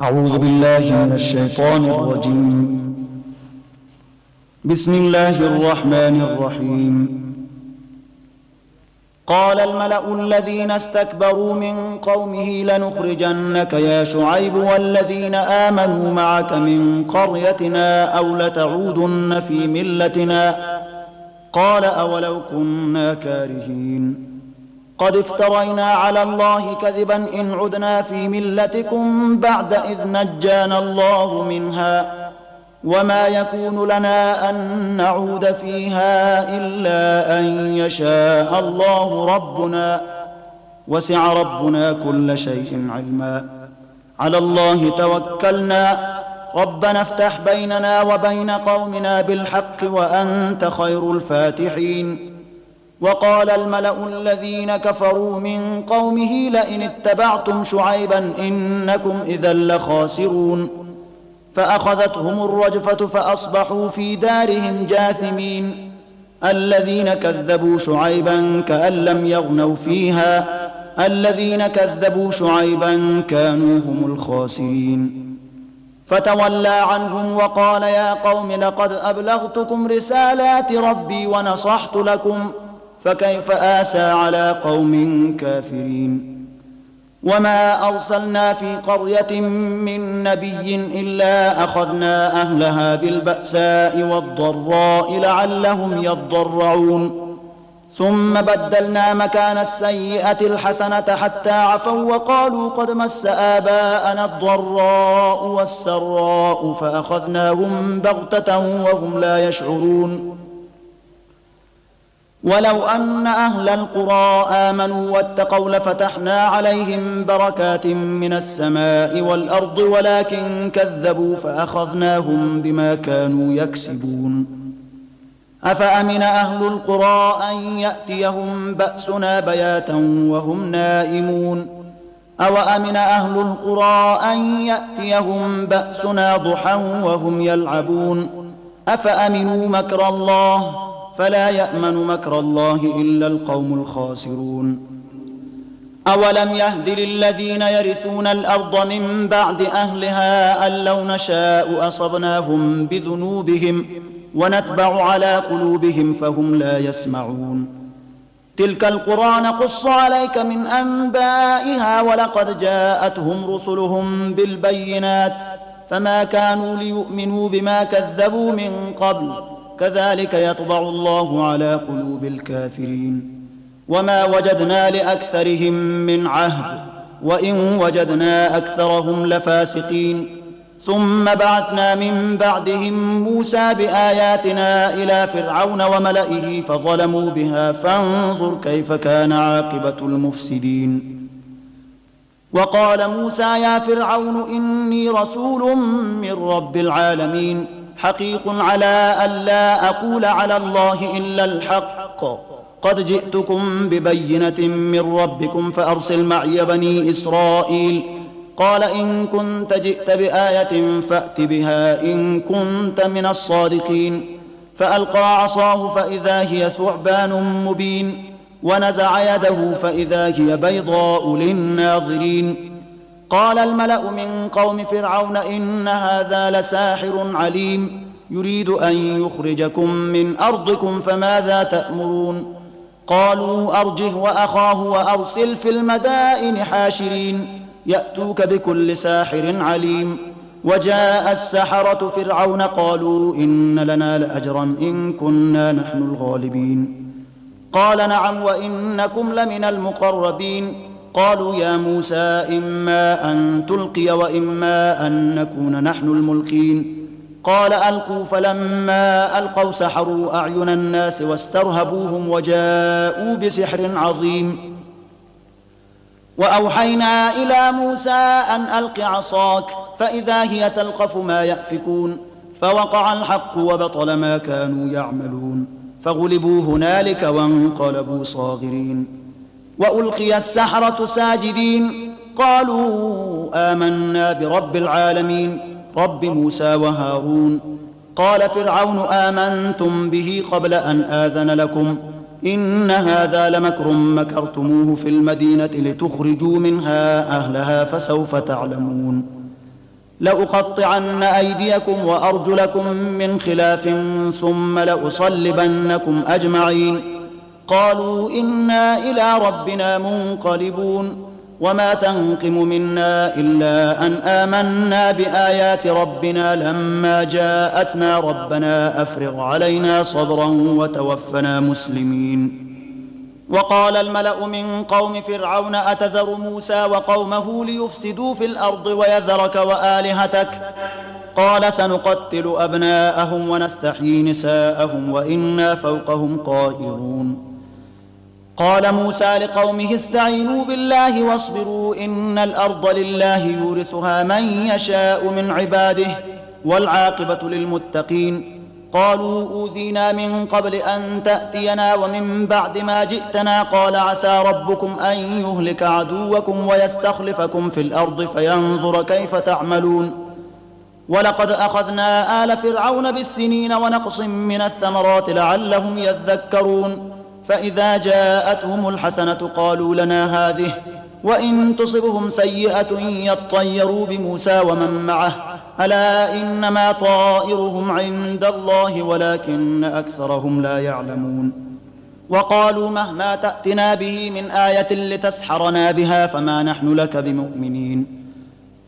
أعوذ بالله من الشيطان الرجيم. بسم الله الرحمن الرحيم. قال الملأ الذين استكبروا من قومه لنخرجنك يا شعيب والذين آمنوا معك من قريتنا أو لتعودن في ملتنا. قال أولو كنا كارهين قد افترينا على الله كذبا إن عدنا في ملتكم بعد إذ نجانا الله منها وما يكون لنا أن نعود فيها إلا أن يشاء الله ربنا وسع ربنا كل شيء علما على الله توكلنا ربنا افتح بيننا وبين قومنا بالحق وأنت خير الفاتحين. وقال الملأ الذين كفروا من قومه لئن اتبعتم شعيبا إنكم إذا لخاسرون فأخذتهم الرجفة فأصبحوا في دارهم جاثمين. الذين كذبوا شعيبا كأن لم يغنوا فيها الذين كذبوا شعيبا كانوا هم الخاسرين. فتولى عنهم وقال يا قوم لقد أبلغتكم رسالات ربي ونصحت لكم فكيف آسى على قوم كافرين. وما أرسلنا في قرية من نبي إلا أخذنا أهلها بالبأساء والضراء لعلهم يضرعون ثم بدلنا مكان السيئة الحسنة حتى عفوا وقالوا قد مس آباءنا الضراء والسراء فأخذناهم بغتة وهم لا يشعرون. ولو أن أهل القرى آمنوا واتقوا لفتحنا عليهم بركات من السماء والأرض ولكن كذبوا فأخذناهم بما كانوا يكسبون. أفأمن أهل القرى أن يأتيهم بأسنا بياتا وهم نائمون أوأمن أهل القرى أن يأتيهم بأسنا ضحى وهم يلعبون أفأمنوا مكر الله فلا يأمن مكر الله إلا القوم الخاسرون. أولم يهد للذين يرثون الأرض من بعد أهلها أن لو نشاء أصبناهم بذنوبهم ونتبع على قلوبهم فهم لا يسمعون. تلك القرى نقص عليك من أنبائها ولقد جاءتهم رسلهم بالبينات فما كانوا ليؤمنوا بما كذبوا من قبل كذلك يطبع الله على قلوب الكافرين. وما وجدنا لأكثرهم من عهد وإن وجدنا أكثرهم لفاسقين. ثم بعثنا من بعدهم موسى بآياتنا إلى فرعون وملئه فظلموا بها فانظر كيف كان عاقبة المفسدين. وقال موسى يا فرعون إني رسول من رب العالمين حقيق على ألا أقول على الله إلا الحق قد جئتكم ببينة من ربكم فأرسل معي بني إسرائيل. قال إن كنت جئت بآية فأت بها إن كنت من الصادقين. فألقى عصاه فإذا هي ثعبان مبين ونزع يده فإذا هي بيضاء للناظرين. قال الملأ من قوم فرعون إن هذا لساحر عليم يريد أن يخرجكم من أرضكم فماذا تأمرون. قالوا أرجه وأخاه وأرسل في المدائن حاشرين يأتوك بكل ساحر عليم. وجاء السحرة فرعون قالوا إن لنا لأجرا إن كنا نحن الغالبين. قال نعم وإنكم لمن المقربين. قالوا يا موسى إما أن تلقي وإما أن نكون نحن الملقين. قال ألقوا فلما ألقوا سحروا أعين الناس واسترهبوهم وجاءوا بسحر عظيم. وأوحينا إلى موسى أن ألق عصاك فإذا هي تلقف ما يأفكون فوقع الحق وبطل ما كانوا يعملون فغلبوا هنالك وانقلبوا صاغرين. وألقي السحرة ساجدين قالوا آمنا برب العالمين رب موسى وهارون. قال فرعون آمنتم به قبل أن آذن لكم إن هذا لمكر مكرتموه في المدينة لتخرجوا منها أهلها فسوف تعلمون. لأقطعن أيديكم وأرجلكم من خلاف ثم لأصلبنكم أجمعين. قالوا إنا إلى ربنا منقلبون. وما تنقم منا إلا أن آمنا بآيات ربنا لما جاءتنا ربنا أفرغ علينا صبرا وتوفنا مسلمين. وقال الملأ من قوم فرعون أتذر موسى وقومه ليفسدوا في الأرض ويذرك وآلهتك؟ قال سنقتل أبناءهم ونستحيي نساءهم وإنا فوقهم قاهرون. قال موسى لقومه استعينوا بالله واصبروا إن الأرض لله يورثها من يشاء من عباده والعاقبة للمتقين. قالوا أوذينا من قبل أن تأتينا ومن بعد ما جئتنا. قال عسى ربكم أن يهلك عدوكم ويستخلفكم في الأرض فينظر كيف تعملون. ولقد أخذنا آل فرعون بالسنين ونقص من الثمرات لعلهم يذكرون. فإذا جاءتهم الحسنة قالوا لنا هذه وإن تصبهم سيئة يطيروا بموسى ومن معه ألا إنما طائرهم عند الله ولكن أكثرهم لا يعلمون. وقالوا مهما تأتنا به من آية لتسحرنا بها فما نحن لك بمؤمنين.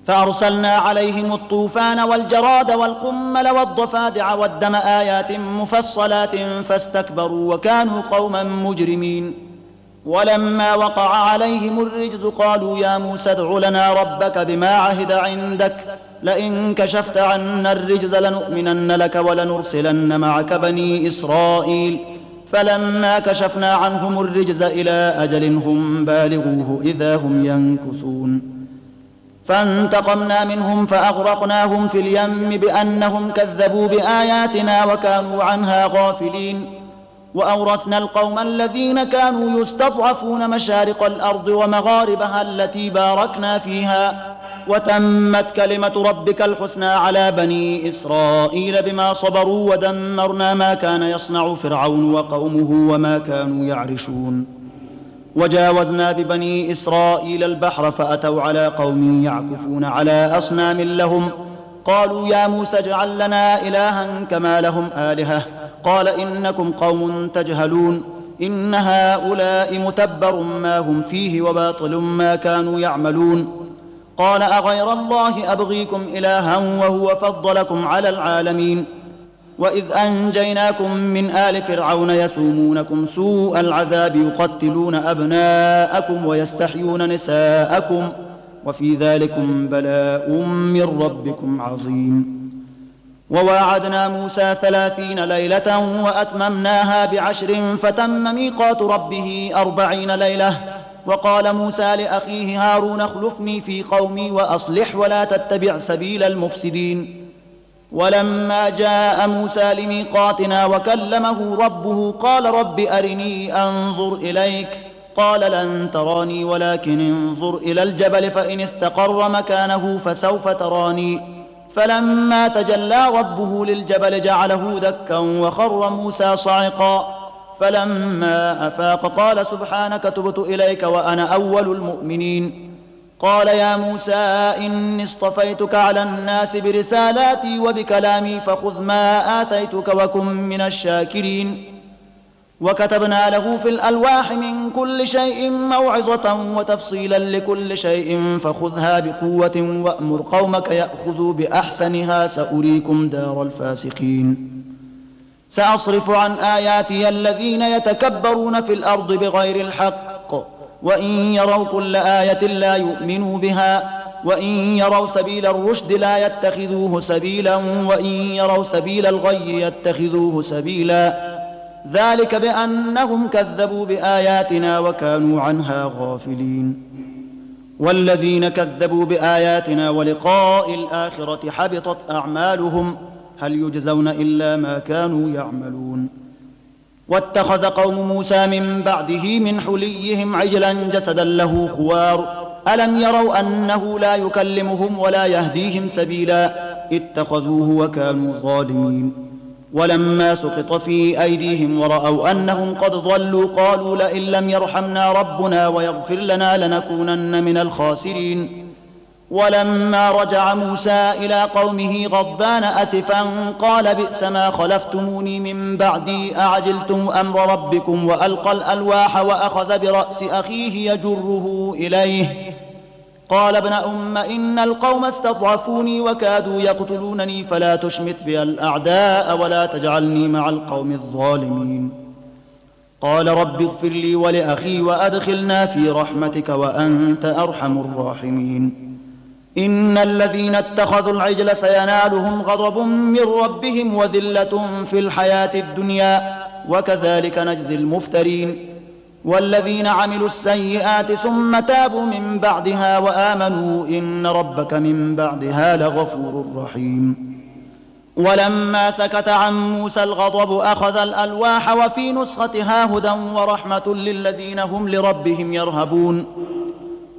فأرسلنا عليهم الطوفان والجراد والقمل والضفادع والدم آيات مفصلات فاستكبروا وكانوا قوما مجرمين. ولما وقع عليهم الرجز قالوا يا موسى ادع لنا ربك بما عهد عندك لئن كشفت عنا الرجز لنؤمنن لك ولنرسلن معك بني إسرائيل. فلما كشفنا عنهم الرجز إلى أجل هم بالغوه إذا هم ينكثون. فانتقمنا منهم فأغرقناهم في اليم بأنهم كذبوا بآياتنا وكانوا عنها غافلين. وأورثنا القوم الذين كانوا يستضعفون مشارق الأرض ومغاربها التي باركنا فيها. وتمت كلمة ربك الحسنى على بني إسرائيل بما صبروا ودمرنا ما كان يصنع فرعون وقومه وما كانوا يعرشون. وجاوزنا ببني إسرائيل البحر فأتوا على قوم يعكفون على أصنام لهم. قالوا يا موسى اجعل لنا إلها كما لهم آلهة. قال إنكم قوم تجهلون إن هؤلاء متبر ما هم فيه وباطل ما كانوا يعملون. قال أغير الله أبغيكم إلها وهو فضلكم على العالمين. وإذ أنجيناكم من آل فرعون يسومونكم سوء العذاب يقتلون أبناءكم ويستحيون نساءكم وفي ذلكم بلاء من ربكم عظيم. وواعدنا موسى 30 ليلة وأتممناها ب10 فتم ميقات ربه 40 ليلة. وقال موسى لأخيه هارون اخلفني في قومي وأصلح ولا تتبع سبيل المفسدين. ولما جاء موسى لميقاتنا وكلمه ربه قال رب أرني أنظر إليك. قال لن تراني ولكن انظر إلى الجبل فإن استقر مكانه فسوف تراني. فلما تجلى ربه للجبل جعله دكا وخر موسى صعقا. فلما أفاق قال سبحانك تبت إليك وأنا أول المؤمنين. قال يا موسى إني اصطفيتك على الناس برسالاتي وبكلامي فخذ ما آتيتك وكن من الشاكرين. وكتبنا له في الألواح من كل شيء موعظة وتفصيلا لكل شيء فخذها بقوة وأمر قومك يأخذوا بأحسنها سأريكم دار الفاسقين. سأصرف عن آياتي الذين يتكبرون في الأرض بغير الحق وإن يروا كل آية لا يؤمنوا بها وإن يروا سبيل الرشد لا يتخذوه سبيلا وإن يروا سبيل الغي يتخذوه سبيلا. ذلك بأنهم كذبوا بآياتنا وكانوا عنها غافلين. والذين كذبوا بآياتنا ولقاء الآخرة حبطت أعمالهم هل يجزون إلا ما كانوا يعملون. واتخذ قوم موسى من بعده من حليهم عجلا جسدا له خوار ألم يروا أنه لا يكلمهم ولا يهديهم سبيلا اتخذوه وكانوا ظالمين. ولما سقط في أيديهم ورأوا أنهم قد ضلوا قالوا لئن لم يرحمنا ربنا ويغفر لنا لنكونن من الخاسرين. ولما رجع موسى إلى قومه غضبان أسفا قال بئس ما خلفتموني من بعدي أعجلتم أمر ربكم وألقى الألواح وأخذ برأس أخيه يجره إليه قال ابن أم إن القوم استضعفوني وكادوا يقتلونني فلا تشمت بي الأعداء ولا تجعلني مع القوم الظالمين قال رب اغفر لي ولأخي وأدخلنا في رحمتك وأنت أرحم الراحمين إن الذين اتخذوا العجل سينالهم غضب من ربهم وذلة في الحياة الدنيا وكذلك نجزي المفترين والذين عملوا السيئات ثم تابوا من بعدها وآمنوا إن ربك من بعدها لغفور رحيم ولما سكت عن موسى الغضب أخذ الألواح وفي نسختها هدى ورحمة للذين هم لربهم يرهبون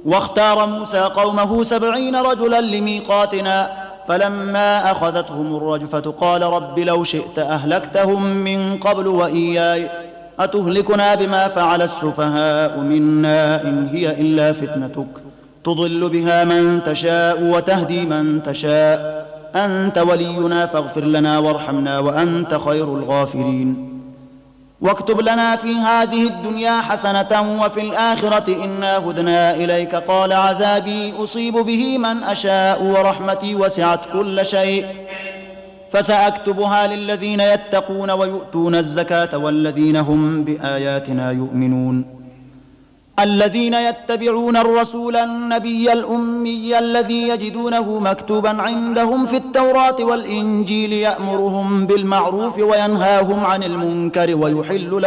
واختار موسى قومه 70 رجلا لميقاتنا فلما أخذتهم الرجفة قال رب لو شئت أهلكتهم من قبل وإياي أتهلكنا بما فعل السفهاء منا إن هي إلا فتنتك تضل بها من تشاء وتهدي من تشاء أنت ولينا فاغفر لنا وارحمنا وأنت خير الغافرين واكتب لنا في هذه الدنيا حسنة وفي الآخرة إنا هدنا إليك قال عذابي أصيب به من أشاء ورحمتي وسعت كل شيء فسأكتبها للذين يتقون ويؤتون الزكاة والذين هم بآياتنا يؤمنون الذين يتبعون الرسول النبي الأمي الذي يجدونه مكتوبا عندهم في التوراة والإنجيل يأمرهم بالمعروف وينهاهم عن المنكر ويحل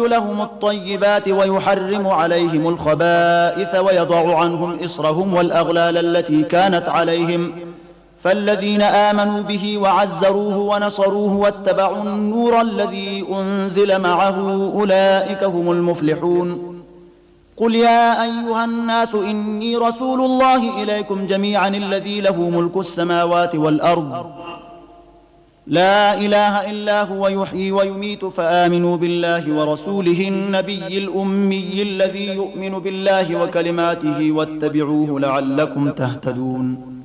لهم الطيبات ويحرم عليهم الخبائث ويضع عنهم إصرهم والأغلال التي كانت عليهم فالذين آمنوا به وعزروه ونصروه واتبعوا النور الذي أنزل معه أولئك هم المفلحون قل يا أيها الناس إني رسول الله إليكم جميعا الذي له ملك السماوات والأرض لا إله إلا هو يحيي ويميت فآمنوا بالله ورسوله النبي الأمي الذي يؤمن بالله وكلماته واتبعوه لعلكم تهتدون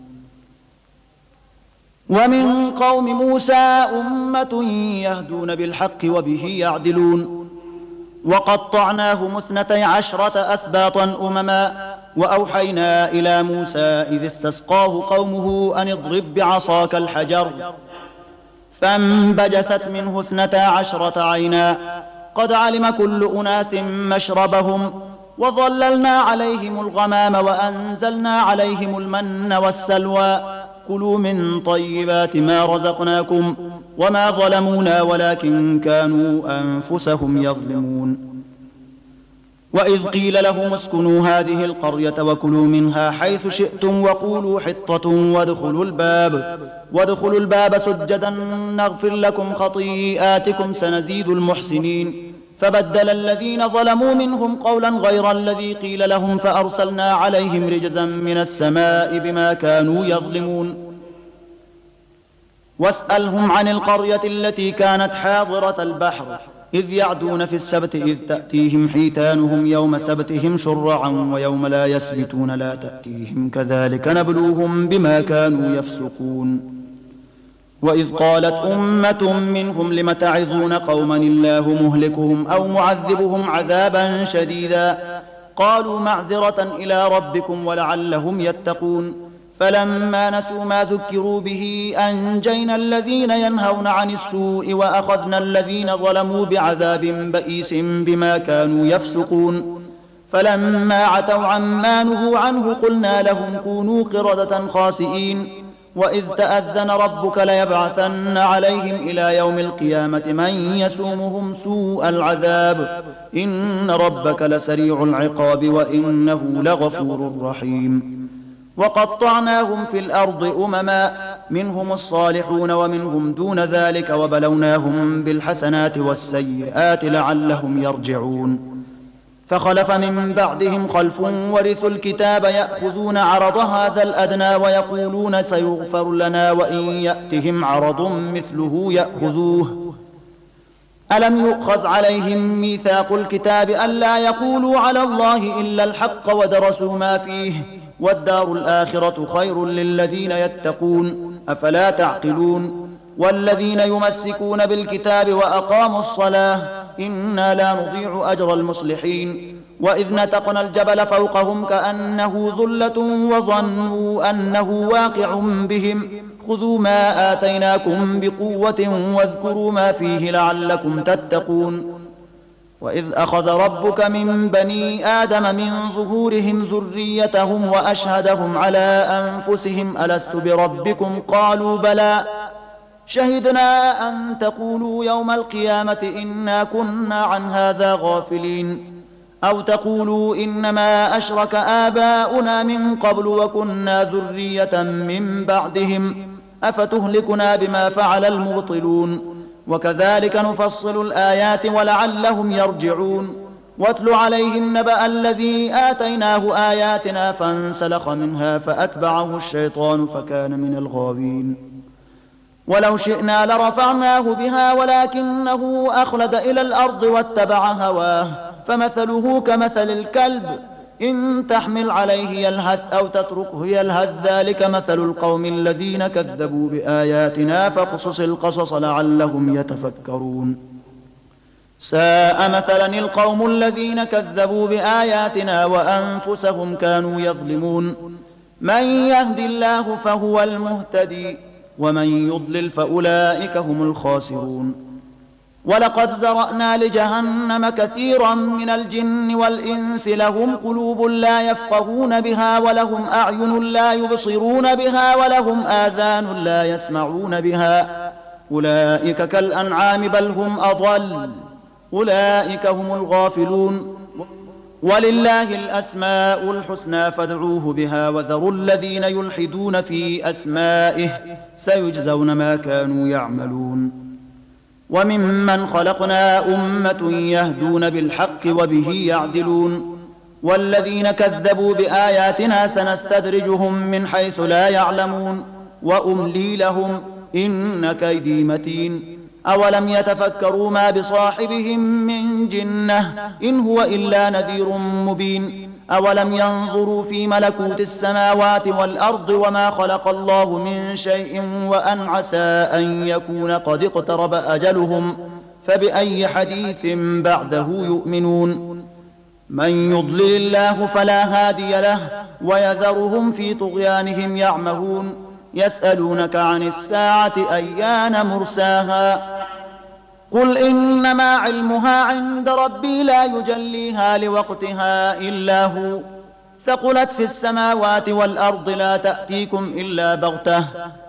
ومن قوم موسى أمة يهدون بالحق وبه يعدلون وقطعناهم 12 أسباطا أمما وأوحينا إلى موسى إذ استسقاه قومه أن اضرب بعصاك الحجر فانبجست منه 12 عينا قد علم كل أناس مشربهم وظللنا عليهم الغمام وأنزلنا عليهم المن والسلوى كلوا من طيبات ما رزقناكم وما ظلمونا ولكن كانوا أنفسهم يظلمون وإذ قيل لهم اسكنوا هذه القرية وكلوا منها حيث شئتم وقولوا حطة وادخلوا الباب سجدا نغفر لكم خطيئاتكم سنزيد المحسنين فبدل الذين ظلموا منهم قولا غير الذي قيل لهم فأرسلنا عليهم رجزا من السماء بما كانوا يظلمون واسألهم عن القرية التي كانت حاضرة البحر إذ يعدون في السبت إذ تأتيهم حيتانهم يوم سبتهم شرعا ويوم لا يسبتون لا تأتيهم كذلك نبلوهم بما كانوا يفسقون وإذ قالت أمة منهم لم تعظون قوما الله مهلكهم أو معذبهم عذابا شديدا قالوا معذرة إلى ربكم ولعلهم يتقون فلما نسوا ما ذكروا به أنجينا الذين ينهون عن السوء وأخذنا الذين ظلموا بعذاب بئيس بما كانوا يفسقون فلما عتوا عما نهوا عنه قلنا لهم كونوا قردة خاسئين وإذ تأذن ربك ليبعثن عليهم إلى يوم القيامة من يسومهم سوء العذاب إن ربك لسريع العقاب وإنه لغفور رحيم وقطعناهم في الأرض أمما منهم الصالحون ومنهم دون ذلك وبلوناهم بالحسنات والسيئات لعلهم يرجعون فخلف من بعدهم خلف ورثوا الكتاب يأخذون عرض هذا الأدنى ويقولون سيغفر لنا وإن يأتهم عرض مثله يأخذوه ألم يؤخذ عليهم ميثاق الكتاب ألا يقولوا على الله إلا الحق ودرسوا ما فيه والدار الآخرة خير للذين يتقون أفلا تعقلون والذين يمسكون بالكتاب وأقاموا الصلاة إنا لا نضيع أجر المصلحين وإذ نتقنا الجبل فوقهم كأنه ظلة وظنوا أنه واقع بهم خذوا ما آتيناكم بقوة واذكروا ما فيه لعلكم تتقون وإذ أخذ ربك من بني آدم من ظهورهم ذريتهم وأشهدهم على أنفسهم ألست بربكم قالوا بلى شهدنا أن تقولوا يوم القيامة إنا كنا عن هذا غافلين أو تقولوا إنما أشرك آباؤنا من قبل وكنا ذرية من بعدهم أفتهلكنا بما فعل المبطلون وكذلك نفصل الآيات ولعلهم يرجعون واتل عليهم نبأ الذي آتيناه آياتنا فانسلخ منها فأتبعه الشيطان فكان من الغاوين ولو شئنا لرفعناه بها ولكنه أخلد إلى الأرض واتبع هواه فمثله كمثل الكلب إن تحمل عليه يلهث أو تتركه يلهث ذلك مثل القوم الذين كذبوا بآياتنا فاقصص القصص لعلهم يتفكرون ساء مثلا القوم الذين كذبوا بآياتنا وأنفسهم كانوا يظلمون من يهد الله فهو المهتدي ومن يضلل فأولئك هم الخاسرون ولقد ذرأنا لجهنم كثيرا من الجن والإنس لهم قلوب لا يفقهون بها ولهم أعين لا يبصرون بها ولهم آذان لا يسمعون بها أولئك كالأنعام بل هم أضل أولئك هم الغافلون ولله الأسماء الحسنى فادعوه بها وذروا الذين يلحدون في أسمائه سيجزون ما كانوا يعملون وممن خلقنا أمة يهدون بالحق وبه يعدلون والذين كذبوا بآياتنا سنستدرجهم من حيث لا يعلمون وأملي لهم إن كيدي متين أولم يتفكروا ما بصاحبهم من جنة إن هو إلا نذير مبين أولم ينظروا في ملكوت السماوات والأرض وما خلق الله من شيء وأن عسى أن يكون قد اقترب أجلهم فبأي حديث بعده يؤمنون من يضلل الله فلا هادي له ويذرهم في طغيانهم يعمهون يسألونك عن الساعة أيان مرساها قل إنما علمها عند ربي لا يجليها لوقتها إلا هو ثقلت في السماوات والأرض لا تأتيكم إلا بغتة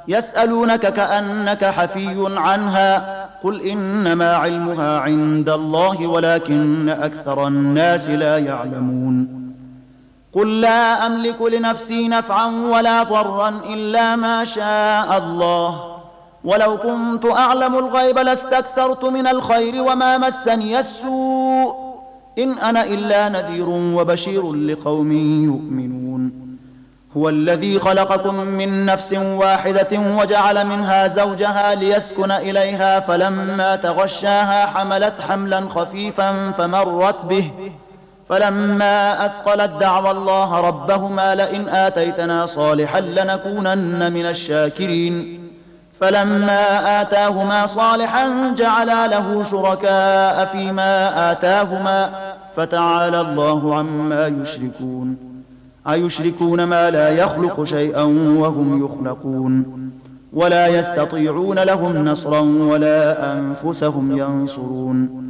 يسألونك كأنك حفي عنها قل إنما علمها عند الله ولكن أكثر الناس لا يعلمون قل لا أملك لنفسي نفعا ولا ضرا إلا ما شاء الله ولو كنت أعلم الغيب لاستكثرت من الخير وما مسني السوء إن أنا إلا نذير وبشير لقوم يؤمنون هو الذي خلقكم من نفس واحدة وجعل منها زوجها ليسكن إليها فلما تغشاها حملت حملا خفيفا فمرت به فلما أثقلت دعوى الله ربهما لئن آتيتنا صالحا لنكونن من الشاكرين فلما آتاهما صالحا جعلا له شركاء فيما آتاهما فتعالى الله عما يشركون أيشركون ما لا يخلق شيئا وهم يخلقون ولا يستطيعون لهم نصرا ولا أنفسهم ينصرون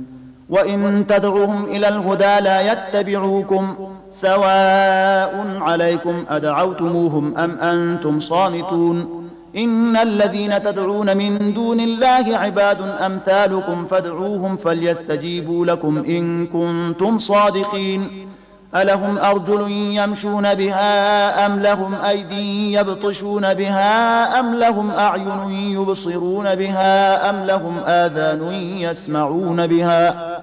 وإن تدعوهم إلى الهدى لا يتبعوكم سواء عليكم أدعوتموهم أم أنتم صامتون إن الذين تدعون من دون الله عباد أمثالكم فادعوهم فليستجيبوا لكم إن كنتم صادقين ألهم أرجل يمشون بها أم لهم أيدي يبطشون بها أم لهم أعين يبصرون بها أم لهم آذان يسمعون بها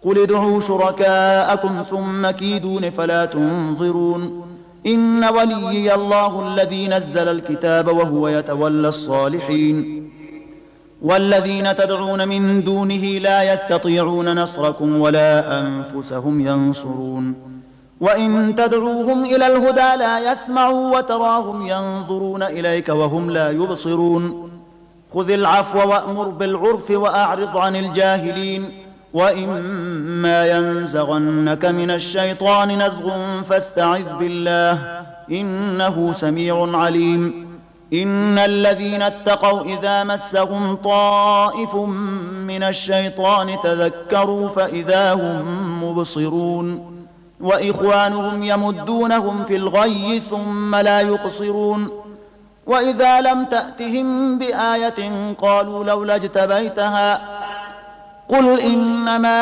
قل ادعوا شركاءكم ثم كيدون فلا تنظرون إن وليي الله الذي نزل الكتاب وهو يتولى الصالحين والذين تدعون من دونه لا يستطيعون نصركم ولا أنفسهم ينصرون وإن تدعوهم إلى الهدى لا يسمعوا وتراهم ينظرون إليك وهم لا يبصرون خذ العفو وأمر بالعرف وأعرض عن الجاهلين وإما ينزغنك من الشيطان نزغ فاستعذ بالله إنه سميع عليم إن الذين اتقوا إذا مسهم طائف من الشيطان تذكروا فإذا هم مبصرون وإخوانهم يمدونهم في الغي ثم لا يقصرون وإذا لم تأتهم بآية قالوا لولا اجتبيتها قل إنما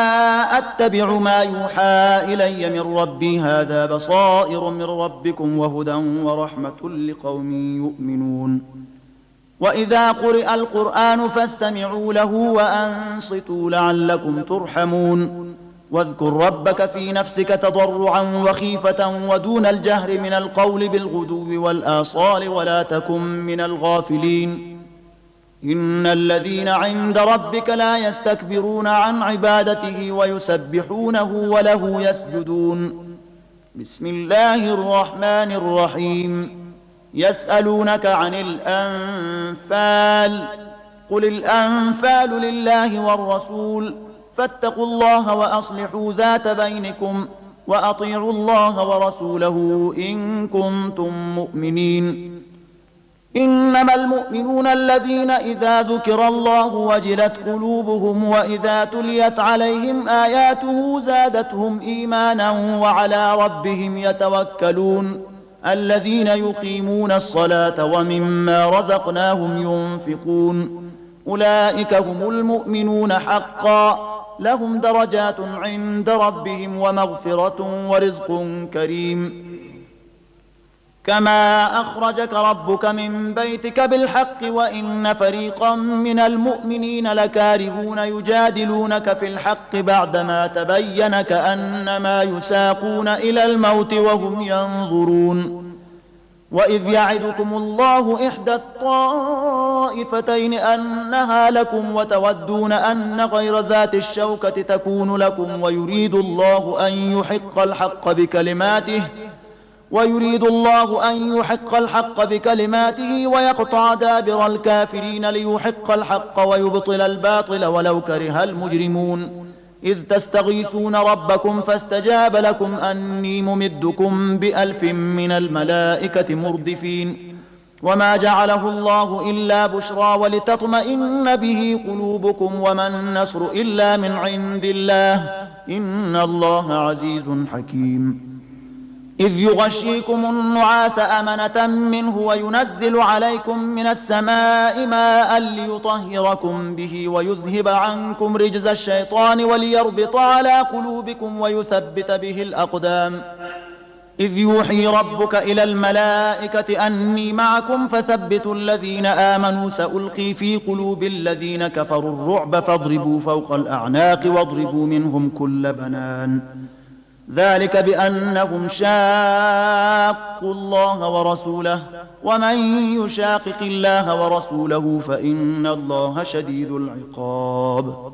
أتبع ما يوحى إلي من ربي هذا بصائر من ربكم وهدى ورحمة لقوم يؤمنون وإذا قرئ القرآن فاستمعوا له وأنصتوا لعلكم ترحمون واذكر ربك في نفسك تضرعا وخيفة ودون الجهر من القول بالغدو والآصال ولا تكن من الغافلين إن الذين عند ربك لا يستكبرون عن عبادته ويسبحونه وله يسجدون بسم الله الرحمن الرحيم يسألونك عن الأنفال قل الأنفال لله والرسول فاتقوا الله وأصلحوا ذات بينكم وأطيعوا الله ورسوله إن كنتم مؤمنين إنما المؤمنون الذين إذا ذكر الله وجلت قلوبهم وإذا تليت عليهم آياته زادتهم إيمانا وعلى ربهم يتوكلون الذين يقيمون الصلاة ومما رزقناهم ينفقون أولئك هم المؤمنون حقا لهم درجات عند ربهم ومغفرة ورزق كريم كما أخرجك ربك من بيتك بالحق وإن فريقا من المؤمنين لكارهون يجادلونك في الحق بعدما تبين كأنما يساقون إلى الموت وهم ينظرون وإذ يعدكم الله إحدى الطائفتين أنها لكم وتودون أن غير ذات الشوكة تكون لكم ويريد الله أن يحق الحق بكلماته ويقطع دابر الكافرين ليحق الحق ويبطل الباطل ولو كره المجرمون إذ تستغيثون ربكم فاستجاب لكم أني ممدكم بألف من الملائكة مردفين وما جعله الله إلا بشرى ولتطمئن به قلوبكم وما النصر إلا من عند الله إن الله عزيز حكيم إذ يغشيكم النعاس أمنة منه وينزل عليكم من السماء ماء ليطهركم به ويذهب عنكم رجز الشيطان وليربط على قلوبكم ويثبت به الأقدام إذ يوحي ربك إلى الملائكة أني معكم فثبتوا الذين آمنوا سألقي في قلوب الذين كفروا الرعب فاضربوا فوق الأعناق واضربوا منهم كل بنان ذلك بأنهم شاقوا الله ورسوله ومن يشاقق الله ورسوله فإن الله شديد العقاب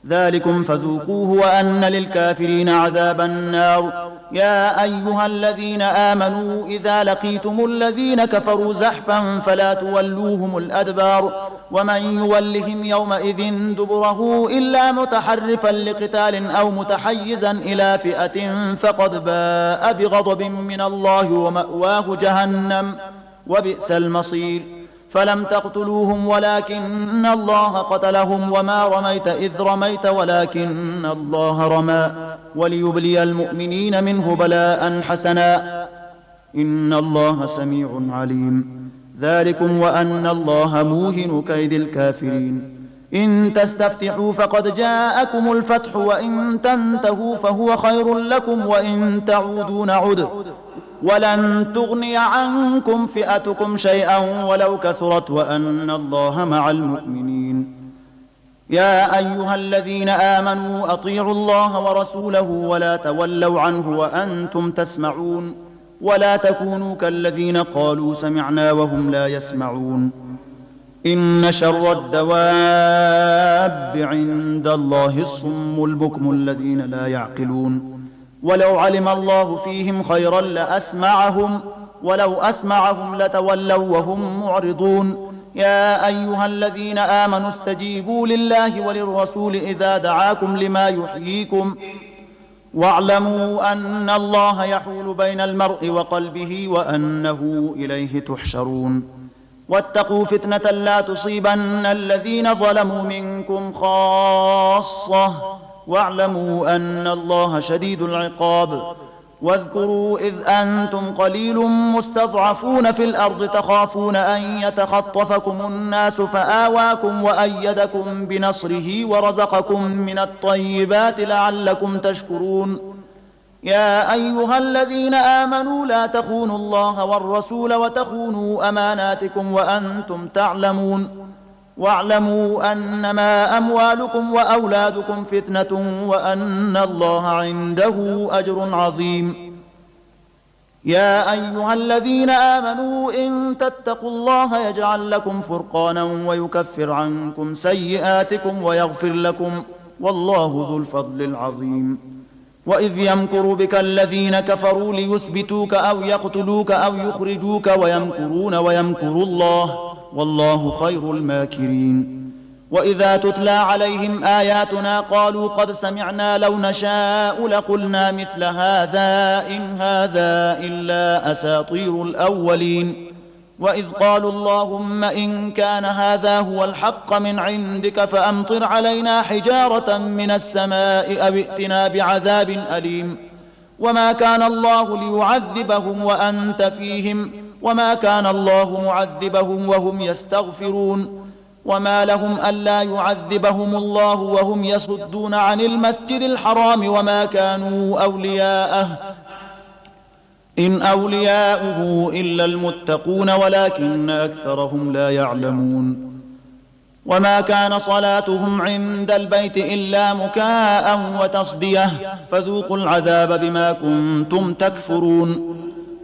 ذلكم فذوقوه وأن للكافرين عذاب النار يا أيها الذين آمنوا إذا لقيتم الذين كفروا زحفا فلا تولوهم الأدبار ومن يولهم يومئذ دبره إلا متحرفا لقتال أو متحيزا إلى فئة فقد باء بغضب من الله ومأواه جهنم وبئس المصير فلم تقتلوهم ولكن الله قتلهم وما رميت إذ رميت ولكن الله رمى وليبلي المؤمنين منه بلاء حسنا إن الله سميع عليم ذلكم وأن الله موهن كيد الكافرين إن تستفتحوا فقد جاءكم الفتح وإن تنتهوا فهو خير لكم وإن تعودوا نعد ولن تغني عنكم فئتكم شيئا ولو كثرت وأن الله مع المؤمنين يا أيها الذين آمنوا أطيعوا الله ورسوله ولا تولوا عنه وأنتم تسمعون ولا تكونوا كالذين قالوا سمعنا وهم لا يسمعون إن شر الدواب عند الله الصم البكم الذين لا يعقلون ولو علم الله فيهم خيرا لأسمعهم ولو أسمعهم لتولوا وهم معرضون يا أيها الذين آمنوا استجيبوا لله وللرسول إذا دعاكم لما يحييكم واعلموا أن الله يحول بين المرء وقلبه وأنه إليه تحشرون واتقوا فتنة لا تصيبن الذين ظلموا منكم خاصة واعلموا أن الله شديد العقاب واذكروا إذ أنتم قليل مستضعفون في الأرض تخافون أن يتخطفكم الناس فآواكم وأيدكم بنصره ورزقكم من الطيبات لعلكم تشكرون يا أيها الذين آمنوا لا تخونوا الله والرسول وتخونوا أماناتكم وأنتم تعلمون واعلموا أنما أموالكم وأولادكم فتنة وأن الله عنده أجر عظيم يا أيها الذين آمنوا إن تتقوا الله يجعل لكم فرقانا ويكفر عنكم سيئاتكم ويغفر لكم والله ذو الفضل العظيم وإذ يمكر بك الذين كفروا ليثبتوك أو يقتلوك أو يخرجوك ويمكرون ويمكر الله والله خير الماكرين وإذا تتلى عليهم آياتنا قالوا قد سمعنا لو نشاء لقلنا مثل هذا إن هذا إلا أساطير الأولين وإذ قالوا اللهم إن كان هذا هو الحق من عندك فأمطر علينا حجارة من السماء أو ائتنا بعذاب أليم وما كان الله ليعذبهم وأنت فيهم وما كان الله معذبهم وهم يستغفرون وما لهم ألا يعذبهم الله وهم يصدون عن المسجد الحرام وما كانوا أولياءه إن أولياؤه إلا المتقون ولكن أكثرهم لا يعلمون وما كان صلاتهم عند البيت إلا مكاء وتصدية فذوقوا العذاب بما كنتم تكفرون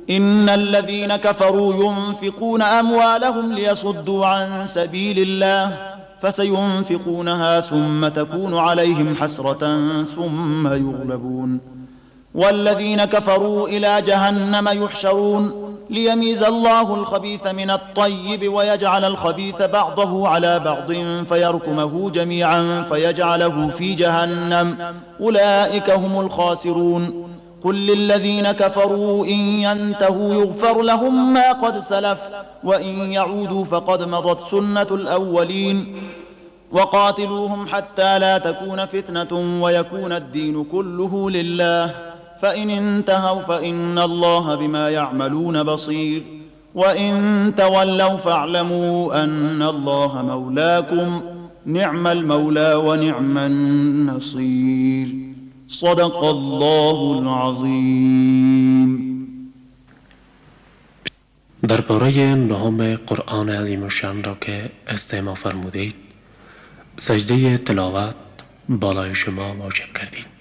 إن الذين كفروا ينفقون أموالهم ليصدوا عن سبيل الله فسينفقونها ثم تكون عليهم حسرة ثم يغلبون والذين كفروا إلى جهنم يحشرون ليميز الله الخبيث من الطيب ويجعل الخبيث بعضه على بعض فيركمه جميعا فيجعله في جهنم أولئك هم الخاسرون قل للذين كفروا إن ينتهوا يغفر لهم ما قد سلف وإن يعودوا فقد مضت سنة الأولين وقاتلوهم حتى لا تكون فتنة ويكون الدين كله لله فإن انتهوا فإن الله بما يعملون بصير وإن تولوا فاعلموا أن الله مولاكم نعم المولى ونعم النصير صدق الله العظیم. درباره نهم قرآن عظیم الشان را که استماع فرمودید سجده تلاوت بالای شما واجب کردید.